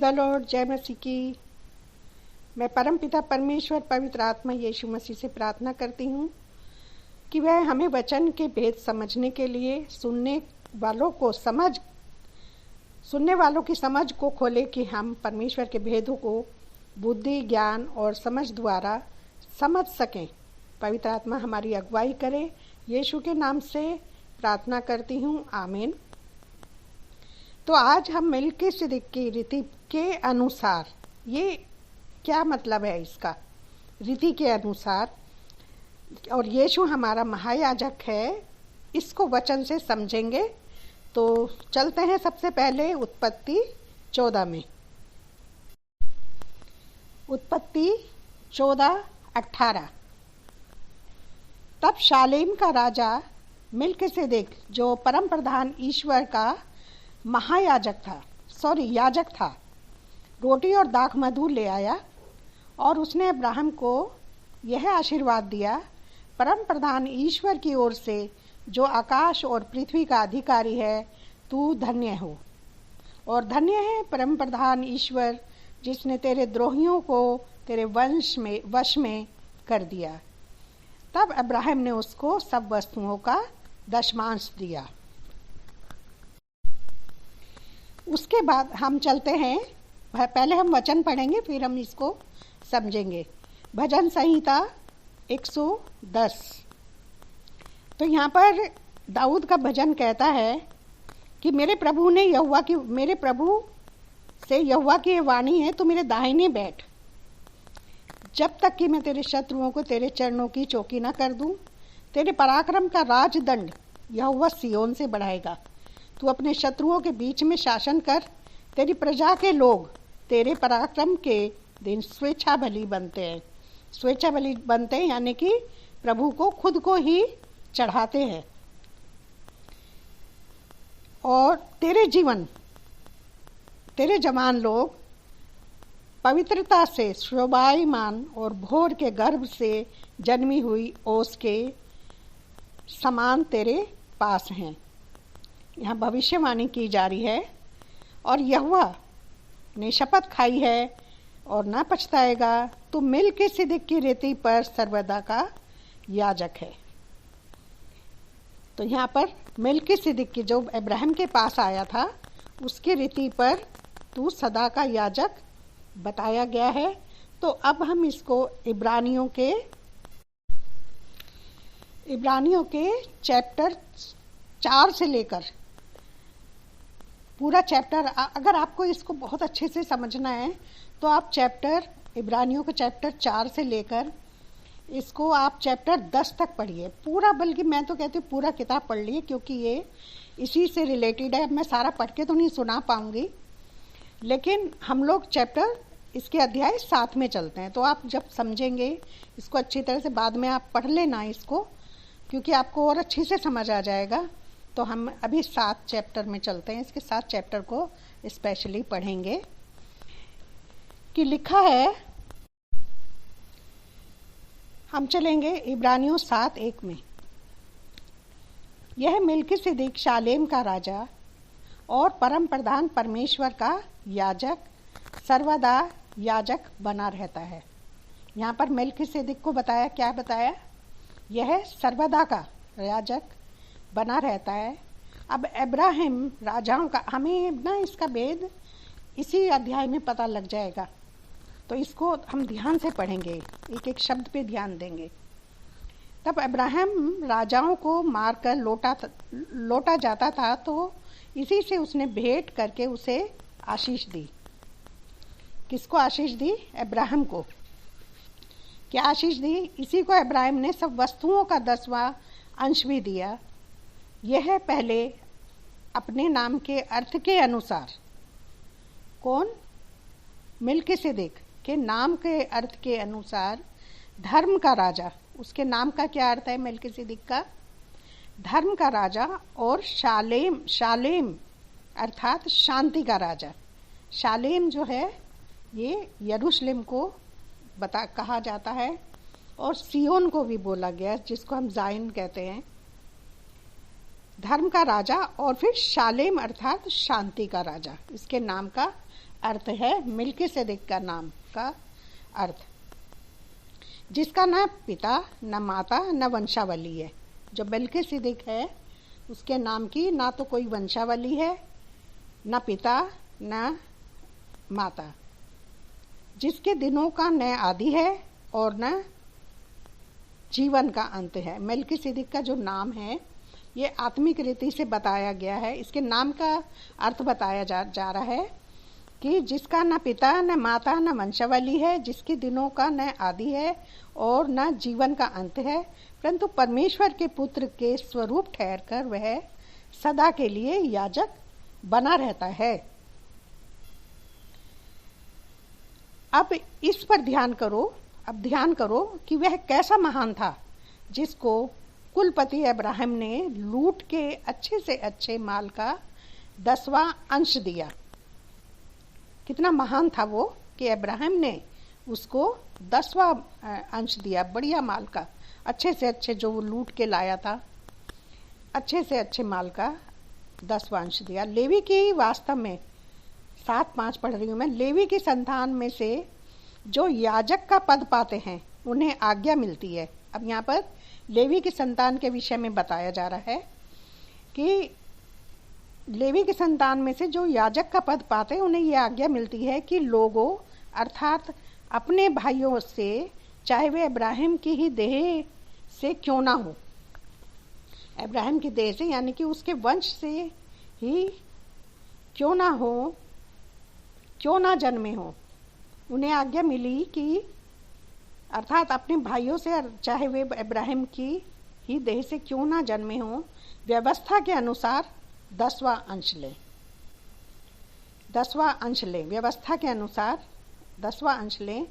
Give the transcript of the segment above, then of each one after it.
The Lord. जय मसीह की। मैं परमपिता परमेश्वर पवित्र आत्मा यीशु मसीह से प्रार्थना करती हूँ कि वह हमें वचन के भेद समझने के लिए सुनने वालों की समझ को खोले कि हम परमेश्वर के भेदों को बुद्धि, ज्ञान और समझ द्वारा समझ सकें। पवित्र आत्मा हमारी अगुवाई करे। यीशु के नाम से प्रार्थना करती हूँ, आमीन। तो आज हम मेलकिसेदेक की रीति के अनुसार, ये क्या मतलब है इसका, रीति के अनुसार, और यीशु हमारा महायाजक है, इसको वचन से समझेंगे। तो चलते हैं सबसे पहले उत्पत्ति 14 में। उत्पत्ति 14:18। तब शालेम का राजा मेलकिसेदेक, जो परम प्रधान ईश्वर का याजक था, रोटी और दाख मधु ले आया और उसने अब्राहम को यह आशीर्वाद दिया, परम प्रधान ईश्वर की ओर से, जो आकाश और पृथ्वी का अधिकारी है, तू धन्य हो और धन्य है परम प्रधान ईश्वर, जिसने तेरे द्रोहियों को तेरे वश में कर दिया। तब अब्राहम ने उसको सब वस्तुओं का दशमांश दिया। उसके बाद हम चलते हैं, पहले हम वचन पढ़ेंगे फिर हम इसको समझेंगे। भजन संहिता 110। तो यहाँ पर दाऊद का भजन कहता है कि मेरे प्रभु से यहोवा की वाणी है, तू मेरे दाहिने बैठ, जब तक कि मैं तेरे शत्रुओं को तेरे चरणों की चौकी न कर दूं। तेरे पराक्रम का राजदंड यहोवा सिय्योन से बढ़ाएगा। तू अपने शत्रुओं के बीच में शासन कर। तेरी प्रजा के लोग तेरे पराक्रम के दिन स्वेच्छा बलि बनते हैं, यानी कि प्रभु को खुद को ही चढ़ाते हैं। और तेरे जवान लोग पवित्रता से शोभायमान और भोर के गर्भ से जन्मी हुई ओस के समान तेरे पास हैं। यहाँ भविष्यवाणी की जा रही है, और यहोवा ने शपथ खाई है और ना पछताएगा, तू मेलकिसेदेक की रीति पर सर्वदा का याजक है। तो यहाँ पर मेलकिसेदेक की, जो अब्राहम के पास आया था, उसकी रीति पर तू सदा का याजक बताया गया है। तो अब हम इसको इब्रानियों के चैप्टर 4 से लेकर पूरा चैप्टर, अगर आपको इसको बहुत अच्छे से समझना है तो आप इब्रानियों के चैप्टर 4 से लेकर इसको आप चैप्टर 10 तक पढ़िए पूरा, बल्कि मैं तो कहती हूँ पूरा किताब पढ़ लिए, क्योंकि ये इसी से रिलेटेड है। अब मैं सारा पढ़ के तो नहीं सुना पाऊंगी, लेकिन हम लोग इसके अध्याय 7 में चलते हैं। तो आप जब समझेंगे इसको अच्छी तरह से, बाद में आप पढ़ लेना इसको, क्योंकि आपको और अच्छे से समझ आ जाएगा। तो हम अभी 7 चैप्टर में चलते हैं, इसके 7 चैप्टर को स्पेशली पढ़ेंगे। कि लिखा है, हम चलेंगे इब्रानियों 7:1 में। यह मेलकिसेदेक शालेम का राजा और परम प्रधान परमेश्वर का याजक, सर्वदा याजक बना रहता है। यहाँ पर मेलकिसेदेक को बताया, क्या बताया, यह सर्वदा का याजक बना रहता है। अब अब्राहम राजाओं का, हमें ना इसका भेद इसी अध्याय में पता लग जाएगा, तो इसको हम ध्यान से पढ़ेंगे, एक एक शब्द पे ध्यान देंगे। तब अब्राहम राजाओं को मारकर लौटा जाता था, तो इसी से उसने भेंट करके उसे आशीष दी। किसको आशीष दी? अब्राहम को। क्या आशीष दी? इसी को अब्राहम ने सब वस्तुओं का 10वां अंश भी दिया। यह पहले अपने नाम के अर्थ के अनुसार, कौन? मेलकिसेदेक के नाम के अर्थ के अनुसार धर्म का राजा। उसके नाम का क्या अर्थ है मेलकिसेदेक का? धर्म का राजा। और शालेम अर्थात शांति का राजा। शालेम जो है ये यरूशलेम को कहा जाता है, और सियोन को भी बोला गया, जिसको हम जायन कहते हैं। धर्म का राजा और फिर शालेम अर्थात शांति का राजा, इसके नाम का अर्थ है मिल्किसेदेक का नाम का अर्थ, जिसका न पिता न माता न वंशावली है। जो मिल्किसेदेक है उसके नाम की ना तो कोई वंशावली है, न पिता न माता, जिसके दिनों का न आदि है और न जीवन का अंत है। मिल्किसेदेक का जो नाम है ये आत्मिक रीति से बताया गया है। इसके नाम का अर्थ बताया जा रहा है कि जिसका न पिता न माता न वंशावली है, जिसके दिनों का न आदि है और न जीवन का अंत है, परंतु परमेश्वर के पुत्र के स्वरूप ठहरकर वह सदा के लिए याजक बना रहता है। अब इस पर ध्यान करो कि वह कैसा महान था जिसको कुलपति अब्राहम ने लूट के अच्छे से अच्छे माल का 10वां अंश दिया। कितना महान था वो कि अब्राहम ने उसको 10वां अंश दिया, बढ़िया माल का, अच्छे से अच्छे जो वो लूट के लाया था, अच्छे से अच्छे माल का 10वां अंश दिया। लेवी की वास्तव में 7:5 पढ़ रही हूँ मैं। लेवी की संतान में से जो याजक का पद पाते हैं उन्हें आज्ञा मिलती है। अब यहाँ पर लेवी की संतान के विषय में बताया जा रहा है कि लेवी की संतान में से जो याजक का पद पाते हैं उन्हें यह आज्ञा मिलती है कि लोगों अर्थात अपने भाइयों से, चाहे वे अब्राहम की ही देह से क्यों ना हो, अब्राहम की देह से यानी कि उसके वंश से ही क्यों ना हो, क्यों ना जन्मे हो, उन्हें आज्ञा मिली कि अर्थात अपने भाइयों से, चाहे वे अब्राहम की ही देह से क्यों ना जन्मे हों, व्यवस्था के अनुसार 10वां अंश लें। 10वां अंश लें, व्यवस्था के अनुसार 10वां अंश लें।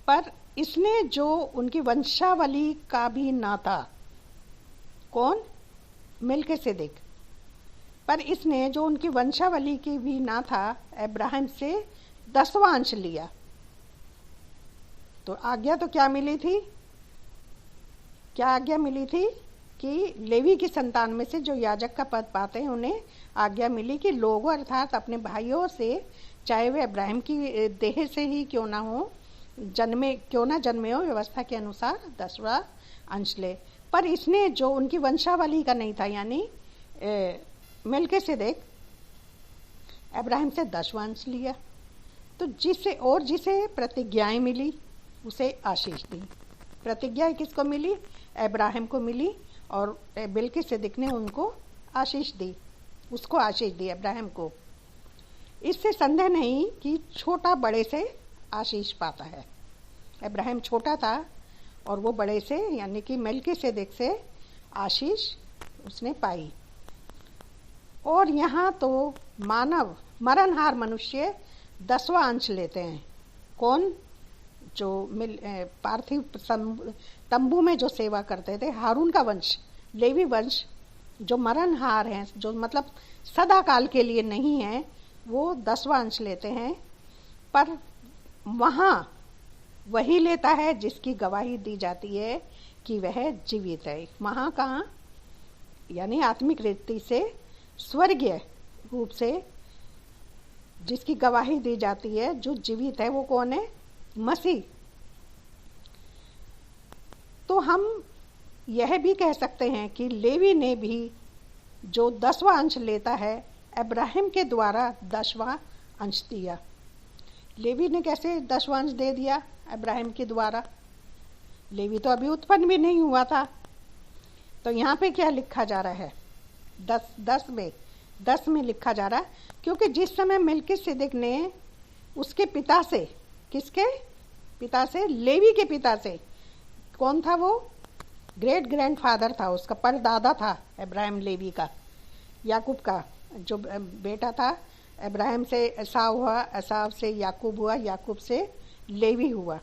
पर इसने जो उनकी वंशावली का भी ना था, कौन? मिल्किसेदेक। पर इसने जो उनकी वंशावली की भी ना था, अब्राहम से 10वां अंश लिया। तो आज्ञा तो क्या मिली थी? क्या आज्ञा मिली थी कि लेवी की संतान में से जो याजक का पद पाते हैं उन्हें आज्ञा मिली कि लोगों अर्थात अपने भाइयों से, चाहे वे अब्राहम की देह से ही क्यों ना हो, क्यों ना जन्मे हो, व्यवस्था के अनुसार 10वां अंश ले। पर इसने जो उनकी वंशावली का नहीं था, यानी मिल्किसेदेक, अब्राहम से 10वां अंश लिया। तो जिसे प्रतिज्ञाएं मिली उसे आशीष दी। प्रतिज्ञा किसको मिली? अब्राहम को मिली और मिल्किसेदेक ने उनको आशीष दी, उसको आशीष दी अब्राहम को। इससे संदेह नहीं कि छोटा बड़े से आशीष पाता है। अब्राहम छोटा था और वो बड़े से यानी कि मिल्किसेदेक से आशीष उसने पाई। और यहाँ तो मानव मरणहार मनुष्य 10वां अंश लेते हैं। कौन? जो पार्थिव तंबू में जो सेवा करते थे, हारून का वंश, लेवी वंश, जो मरणहार हैं, जो मतलब सदा काल के लिए नहीं है, वो 10वां अंश लेते हैं। पर वहाँ वही लेता है जिसकी गवाही दी जाती है कि वह जीवित है। वहाँ कहाँ? यानी आत्मिक रीति से, स्वर्गीय रूप से जिसकी गवाही दी जाती है, जो जीवित है, वो कौन है? मसीह। तो हम यह भी कह सकते हैं कि लेवी ने भी जो 10वां अंश लेता है, अब्राहम के द्वारा 10वां अंश दिया। लेवी ने कैसे 10वां अंश दे दिया अब्राहम के द्वारा? लेवी तो अभी उत्पन्न भी नहीं हुआ था। तो यहाँ पे क्या लिखा जा रहा है? 10 में लिखा जा रहा है, क्योंकि जिस समय मिल्किसेदेक ने उसके पिता से, किसके पिता से? लेवी के पिता से। कौन था वो? ग्रेट ग्रैंडफादर था, उसका परदादा था अब्राहम, लेवी का, याकूब का जो बेटा था। अब्राहम से एसाव हुआ, एसाव से याकूब हुआ, याकूब से लेवी हुआ।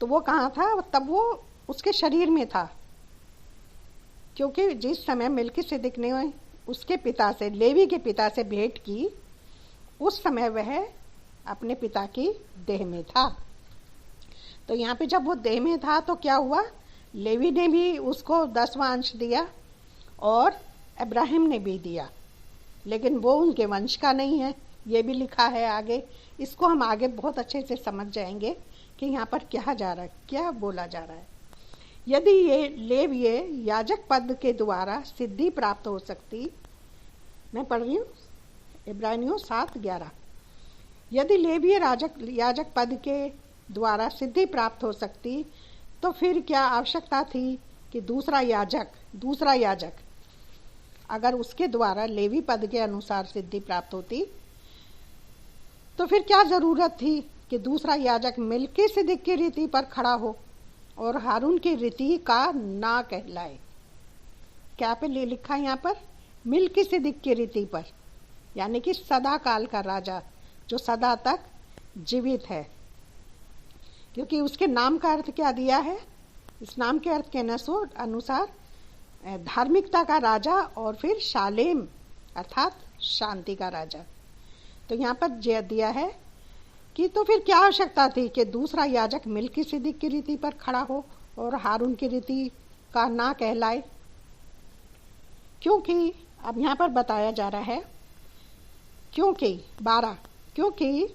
तो वो कहाँ था? तब वो उसके शरीर में था, क्योंकि जिस समय मिल्किसेदेक ने उसके पिता से, लेवी के पिता से भेंट की, उस समय वह अपने पिता की देह में था। तो यहाँ पे जब वो देह में था तो क्या हुआ? लेवी ने भी उसको 10वां अंश दिया और अब्राहम ने भी दिया, लेकिन वो उनके वंश का नहीं है। ये भी लिखा है आगे इसको हम आगे बहुत अच्छे से समझ जाएंगे कि यहाँ पर क्या जा रहा है, क्या बोला जा रहा है। यदि ये लेवीय याजक पद के द्वारा सिद्धि प्राप्त हो सकती, मैं पढ़ रही हूँ इब्रानियों 7:11, यदि लेवीय याजक पद के द्वारा सिद्धि प्राप्त हो सकती तो फिर क्या आवश्यकता थी कि दूसरा याजक अगर उसके द्वारा लेवी पद के अनुसार सिद्धि प्राप्त होती तो फिर क्या जरूरत थी कि दूसरा याजक मेल्कीसेदेक की रीति पर खड़ा हो और हारून की रीति का ना कहलाए। क्या पे लिखा है यहाँ पर? मेल्कीसेदेक की रीति पर, यानी कि सदा काल का राजा जो सदा तक जीवित है। क्योंकि उसके नाम का अर्थ क्या दिया है? इस नाम के अर्थ के अनुसार धार्मिकता का राजा और फिर शालेम अर्थात शांति का राजा। तो यहाँ पर दिया है कि तो फिर क्या आवश्यकता थी कि दूसरा याजक मेल्कीसेदेक की रीति पर खड़ा हो और हारून की रीति का ना कहलाए। क्योंकि अब यहाँ पर बताया जा रहा है क्योंकि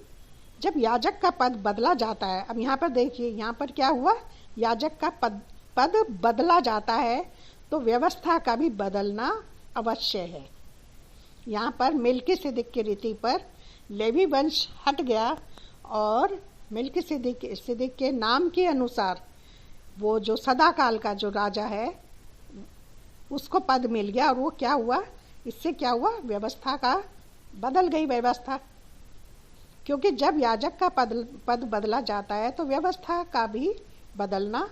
जब याजक का पद बदला जाता है, अब यहाँ पर देखिए, यहाँ पर क्या हुआ, याजक का पद बदला जाता है तो व्यवस्था का भी बदलना अवश्य है। यहाँ पर मेल्कीसेदेक की रीति पर लेवी वंश हट गया और मेल्कीसेदेक के नाम के अनुसार वो जो सदा काल का जो राजा है उसको पद मिल गया। और वो क्या हुआ, इससे क्या हुआ, व्यवस्था का बदल गई व्यवस्था। क्योंकि जब याजक का पद बदला जाता है तो व्यवस्था का भी बदलना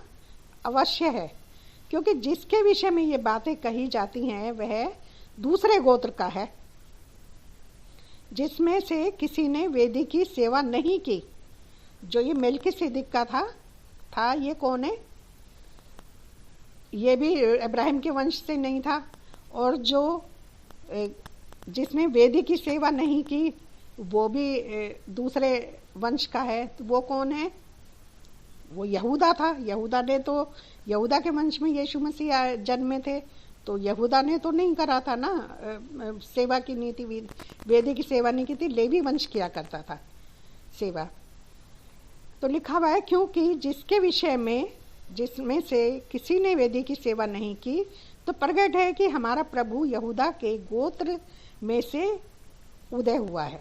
अवश्य है। क्योंकि जिसके विषय में ये बातें कही जाती हैं वह दूसरे गोत्र का है, जिसमें से किसी ने वेदी की सेवा नहीं की। जो ये मेल्कीसेदेक का था ये कौन है? ये भी इब्राहिम के वंश से नहीं था। और जो जिसने वेदी की सेवा नहीं की वो भी दूसरे वंश का है। तो वो कौन है? वो यहूदा था। यहूदा के वंश में यीशु मसीह जन्मे थे। तो यहूदा ने तो नहीं करा था ना सेवा की नीति, वेदी की सेवा नहीं की थी, लेवी वंश किया करता था सेवा। तो लिखा हुआ है क्योंकि जिसके विषय में जिसमें से किसी ने वेदी की सेवा नहीं की तो प्रगट है कि हमारा प्रभु यहूदा के गोत्र में से उदय हुआ है।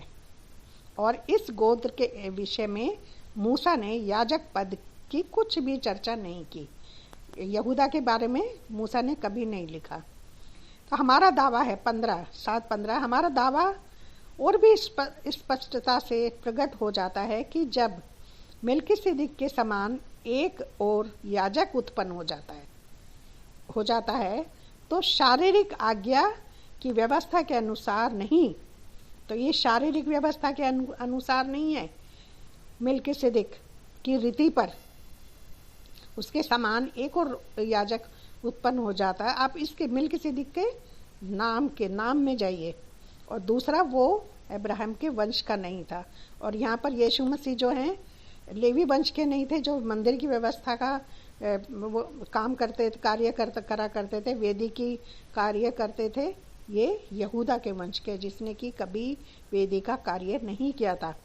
और इस गोत्र के विषय में मूसा ने याजक पद की कुछ भी चर्चा नहीं की। यहूदा के बारे में मूसा ने कभी नहीं लिखा। तो हमारा दावा है 7:15, हमारा दावा और भी स्पष्टता से प्रकट हो जाता है कि जब मेल्कीसेदेक के समान एक और याजक उत्पन्न हो जाता है तो शारीरिक आज्ञा की व्यवस्था के अनुसार नहीं। तो ये शारीरिक व्यवस्था के अनुसार नहीं है, मेल्कीसेदेक की रीति पर उसके समान एक और याजक उत्पन्न हो जाता है। आप इसके मेल्कीसेदेक के नाम में जाइए। और दूसरा वो अब्राहम के वंश का नहीं था। और यहाँ पर यीशु मसीह जो हैं लेवी वंश के नहीं थे, जो मंदिर की व्यवस्था का वो काम करते थे, करा करते थे, वेदी की कार्य करते थे। ये यहूदा के वंश के, जिसने कि कभी वेदी का कार्य नहीं किया था।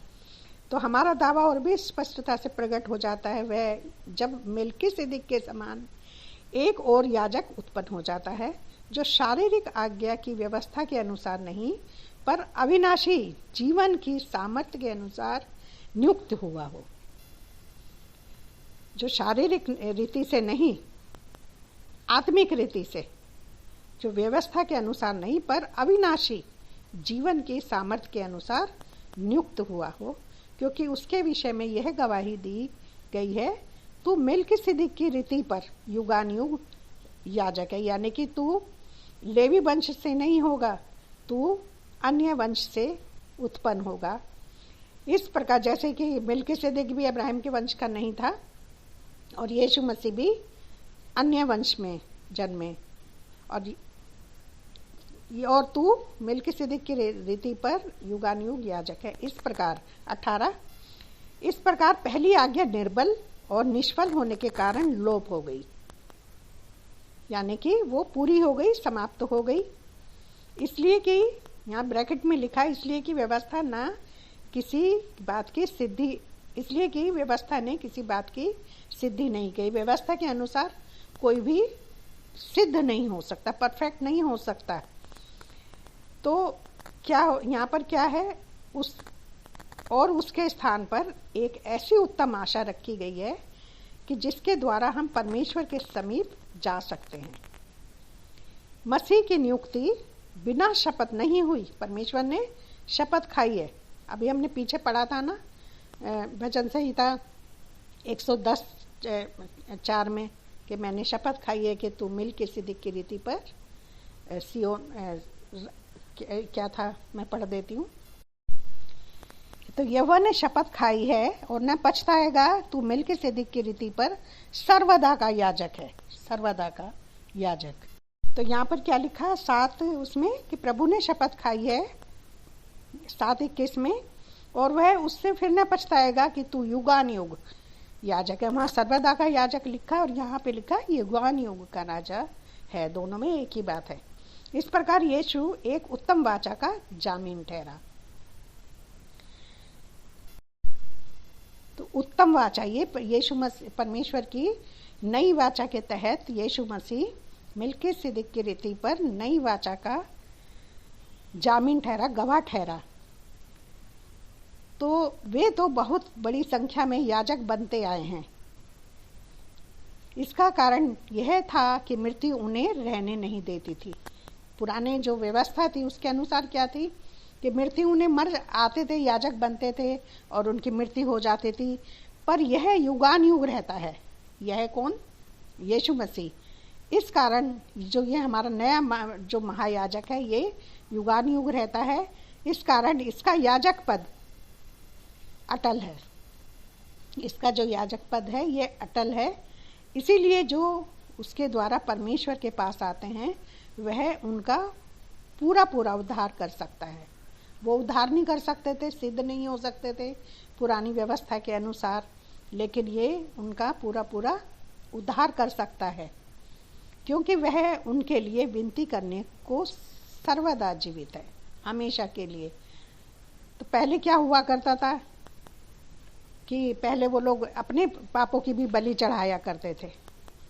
तो हमारा दावा और भी स्पष्टता से प्रकट हो जाता है वह जब मेल्कीसेदेक के समान एक और याजक उत्पन्न हो जाता है जो शारीरिक आज्ञा की व्यवस्था के अनुसार नहीं पर अविनाशी जीवन की सामर्थ्य के अनुसार नियुक्त हुआ हो। जो शारीरिक रीति से नहीं, आत्मिक रीति से, जो व्यवस्था के अनुसार नहीं पर अविनाशी जीवन की सामर्थ्य के अनुसार नियुक्त हुआ हो। क्योंकि उसके विषय में यह गवाही दी गई है, तू मेल्कीसेदेक की रीति पर युगानुयुग याजक है। यानी कि तू लेवी वंश से नहीं होगा, तू अन्य वंश से उत्पन्न होगा। इस प्रकार जैसे कि मेल्कीसेदेक भी अब्राहम के वंश का नहीं था और यीशु मसीह भी अन्य वंश में जन्मे। और तू मेल्कीसेदेक की रीति पर युगानुयुग याजक है। इस प्रकार 18, इस प्रकार पहली आज्ञा निर्बल और निष्फल होने के कारण लोप हो गई, यानी कि वो पूरी हो गई, समाप्त हो गई। इसलिए कि यहाँ ब्रैकेट में लिखा है, इसलिए कि व्यवस्था न किसी बात की सिद्धि, इसलिए कि व्यवस्था ने किसी बात की सिद्धि नहीं की। व्यवस्था के अनुसार कोई भी सिद्ध नहीं हो सकता, परफेक्ट नहीं हो सकता। तो क्या यहाँ पर क्या है, उसके स्थान पर एक ऐसी उत्तम आशा रखी गई है कि जिसके द्वारा हम परमेश्वर के समीप जा सकते हैं। मसीह की नियुक्ति बिना शपथ नहीं हुई। परमेश्वर ने शपथ खाई है। अभी हमने पीछे पढ़ा था ना भजन संहिता 110:4 में कि मैंने शपथ खाई है कि तू मेलकिसेदेक की रीति पर सियोन, क्या था, मैं पढ़ देती हूँ। तो यहोवा ने शपथ खाई है और न पछताएगा, तू मेलकिसेदेक की रीति पर सर्वदा का याजक है, सर्वदा का याजक। तो यहाँ पर क्या लिखा 7 उसमें कि प्रभु ने शपथ खाई है 7:21 में, और वह उससे फिर न पछताएगा कि तू युगान युग याजक है। वहाँ सर्वदा का याजक लिखा और यहाँ पे लिखा युगान युग का राजा है। दोनों में एक ही बात है। इस प्रकार यीशु एक उत्तम वाचा का जामीन ठहरा। तो उत्तम वाचा, ये यीशु मसीह परमेश्वर की नई वाचा के तहत यीशु मसीह मेलकिसेदेक की रीति पर नई वाचा का जामीन ठहरा, गवाह ठहरा। तो वे तो बहुत बड़ी संख्या में याजक बनते आए हैं। इसका कारण यह था कि मृत्यु उन्हें रहने नहीं देती थी। पुराने जो व्यवस्था थी उसके अनुसार क्या थी कि मृत्यु उन्हें मर आते थे, याजक बनते थे और उनकी मृत्यु हो जाती थी। पर यह युगान युग रहता है। यह कौन? यीशु मसीह। इस कारण जो ये हमारा नया जो महायाजक है ये युगान युग रहता है। इस कारण इसका याजक पद अटल है। इसका जो याजक पद है ये अटल है। इसीलिए जो उसके द्वारा परमेश्वर के पास आते हैं वह उनका पूरा पूरा उद्धार कर सकता है। वो उद्धार नहीं कर सकते थे, सिद्ध नहीं हो सकते थे पुरानी व्यवस्था के अनुसार, लेकिन ये उनका पूरा पूरा उद्धार कर सकता है क्योंकि वह उनके लिए विनती करने को सर्वदा जीवित है, हमेशा के लिए। तो पहले क्या हुआ करता था कि पहले वो लोग अपने पापों की भी बलि चढ़ाया करते थे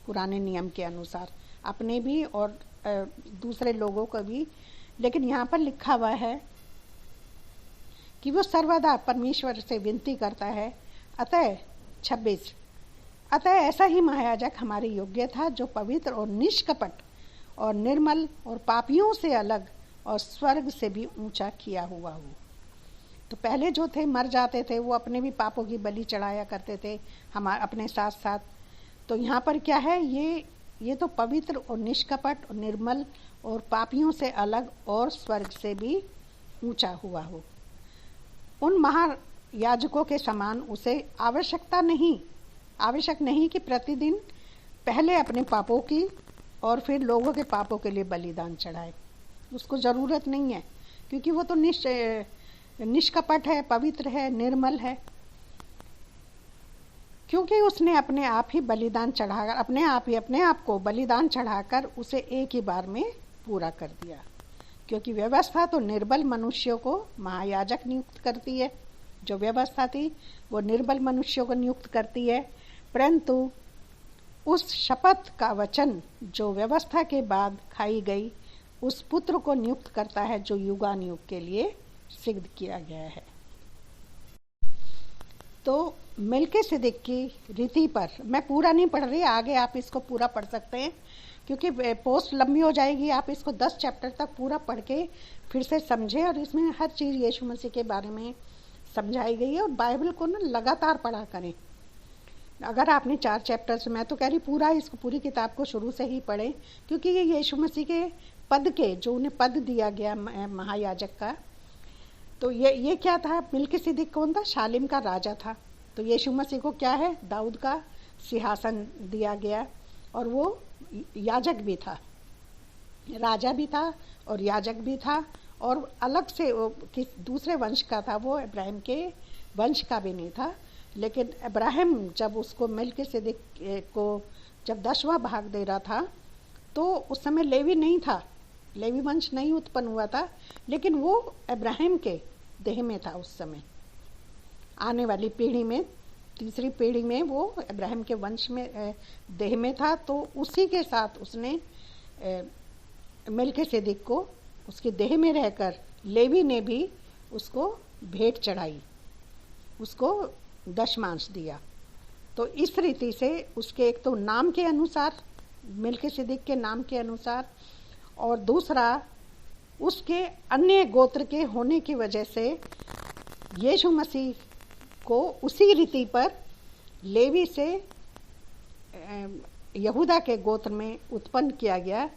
पुराने नियम के अनुसार, अपने भी और दूसरे लोगों को भी। लेकिन यहाँ पर लिखा हुआ है कि वो सर्वदा परमेश्वर से विनती करता है। अतः 26 अतः ऐसा ही महायाजक हमारे योग्य था जो पवित्र और निष्कपट और निर्मल और पापियों से अलग और स्वर्ग से भी ऊंचा किया हुआ हो। तो पहले जो थे मर जाते थे, वो अपने भी पापों की बलि चढ़ाया करते थे हमारे अपने साथ साथ। तो यहाँ पर क्या है, ये तो पवित्र और निष्कपट और निर्मल और पापियों से अलग और स्वर्ग से भी ऊंचा हुआ हो। उन महायाजकों के समान उसे आवश्यक नहीं कि प्रतिदिन पहले अपने पापों की और फिर लोगों के पापों के लिए बलिदान चढ़ाए। उसको ज़रूरत नहीं है क्योंकि वो तो निष्कपट है, पवित्र है, निर्मल है, क्योंकि उसने अपने आप ही बलिदान चढ़ाकर अपने आप को बलिदान चढ़ाकर उसे एक ही बार में पूरा कर दिया। क्योंकि व्यवस्था तो निर्बल मनुष्यों को महायाजक नियुक्त करती है। जो व्यवस्था थी वो निर्बल मनुष्यों को नियुक्त करती है, परंतु उस शपथ का वचन जो व्यवस्था के बाद खाई गई उस पुत्र को नियुक्त करता है जो युगान युग के लिए सिद्ध किया गया है। तो मेलकिसेदेक की रीति पर मैं पूरा नहीं पढ़ रही, आगे आप इसको पूरा पढ़ सकते हैं क्योंकि पोस्ट लंबी हो जाएगी। आप इसको 10 चैप्टर तक पूरा पढ़ के फिर से समझें और इसमें हर चीज़ यीशु मसीह के बारे में समझाई गई है। और बाइबल को ना लगातार पढ़ा करें। अगर आपने 4 चैप्टर से, मैं तो कह रही पूरी किताब को शुरू से ही पढ़ें क्योंकि ये यीशु मसीह के पद के जो उन्हें पद दिया गया महायाजक का, तो ये क्या था? मेलकिसेदेक कौन था? शालेम का राजा था। तो यीशु मसीह को क्या है? दाऊद का सिंहासन दिया गया और वो याजक भी था, राजा भी था और याजक भी था। और अलग से किस दूसरे वंश का था, वो इब्राहिम के वंश का भी नहीं था। लेकिन इब्राहिम जब उसको मेलकिसेदेक को जब 10वां भाग दे रहा था तो उस समय लेवी नहीं था, लेवी वंश नहीं उत्पन्न हुआ था, लेकिन वो इब्राहिम के देह में था उस समय। आने वाली पीढ़ी में, तीसरी पीढ़ी में वो अब्राहम के वंश में देह में था, तो उसी के साथ उसने मेल्किसेदेक को उसके देह में रहकर लेवी ने भी उसको भेंट चढ़ाई, उसको दशमांश दिया। तो इस रीति से उसके एक तो नाम के अनुसार, मेल्किसेदेक के नाम के अनुसार, और दूसरा उसके अन्य गोत्र के होने की वजह से यीशु मसीह को उसी रीति पर लेवी से यहूदा के गोत्र में उत्पन्न किया गया,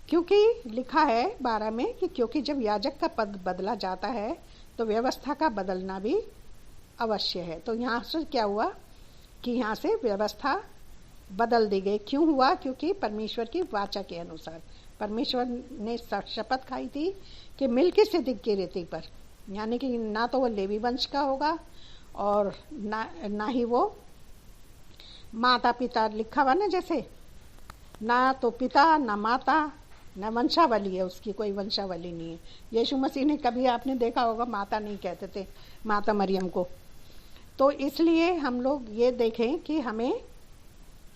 क्योंकि लिखा है 12 में कि क्योंकि जब याजक का पद बदला जाता है तो व्यवस्था का बदलना भी अवश्य है। तो यहाँ से क्या हुआ कि यहाँ से व्यवस्था बदल दी गई। क्यों हुआ? क्योंकि परमेश्वर की वाचा के अनुसार परमेश्वर ने शपथ खाई थी कि मेल्किसेदेक की रीति पर, यानी कि ना तो वो लेवी वंश का होगा और ना ही वो माता पिता, लिखा हुआ ना जैसे, ना तो पिता ना माता ना वंशावली है, उसकी कोई वंशावली नहीं है। यीशु मसीह ने कभी, आपने देखा होगा, माता नहीं कहते थे माता मरियम को। तो इसलिए हम लोग ये देखें कि हमें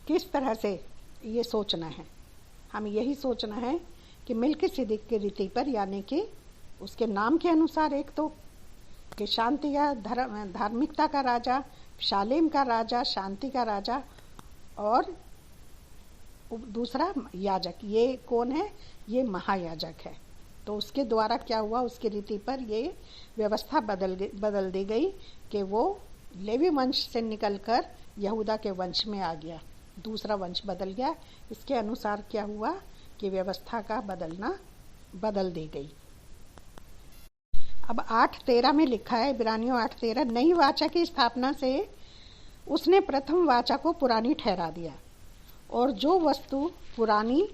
किस तरह से ये सोचना है। हमें यही सोचना है कि मेल्किसेदेक की रीति पर, यानी कि उसके नाम के अनुसार, एक तो कि शांति या धार्मिकता का राजा, शालेम का राजा, शांति का राजा, और दूसरा याजक। ये कौन है? ये महायाजक है। तो उसके द्वारा क्या हुआ, उसकी रीति पर ये व्यवस्था बदल दी गई कि वो लेवी वंश से निकलकर यहूदा के वंश में आ गया, दूसरा वंश बदल गया। इसके अनुसार क्या हुआ कि व्यवस्था का बदल दी गई। अब 8:13 में लिखा है, इब्रानियों 8:13, नई वाचा की स्थापना से उसने प्रथम वाचा को पुरानी ठहरा दिया, और जो वस्तु पुरानी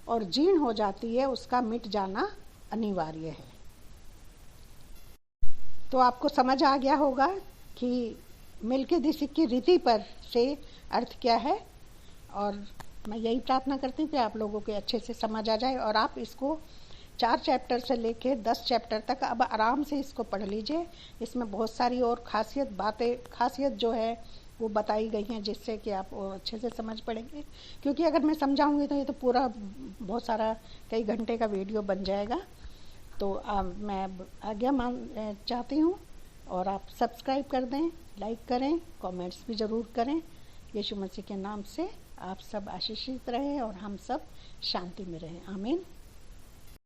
और जीर्ण हो जाती है उसका मिट जाना अनिवार्य है। तो आपको समझ आ गया होगा कि मेल्किसेदेक की रीति पर से अर्थ क्या है, और मैं यही प्रार्थना करती हूँ कि आप लोगों के अच्छे से समझ आ जाए, और आप इसको 4 चैप्टर से लेके 10 चैप्टर तक अब आराम से इसको पढ़ लीजिए। इसमें बहुत सारी और खासियत जो है वो बताई गई हैं, जिससे कि आप और अच्छे से समझ पड़ेंगे। क्योंकि अगर मैं समझाऊंगी तो ये तो पूरा बहुत सारा कई घंटे का वीडियो बन जाएगा। तो मैं आज्ञा चाहती हूँ, और आप सब्सक्राइब कर दें, लाइक करें, कमेंट्स भी ज़रूर करें। यीशु मसीह के नाम से आप सब आशीषित रहें और हम सब शांति में रहें। आमीन।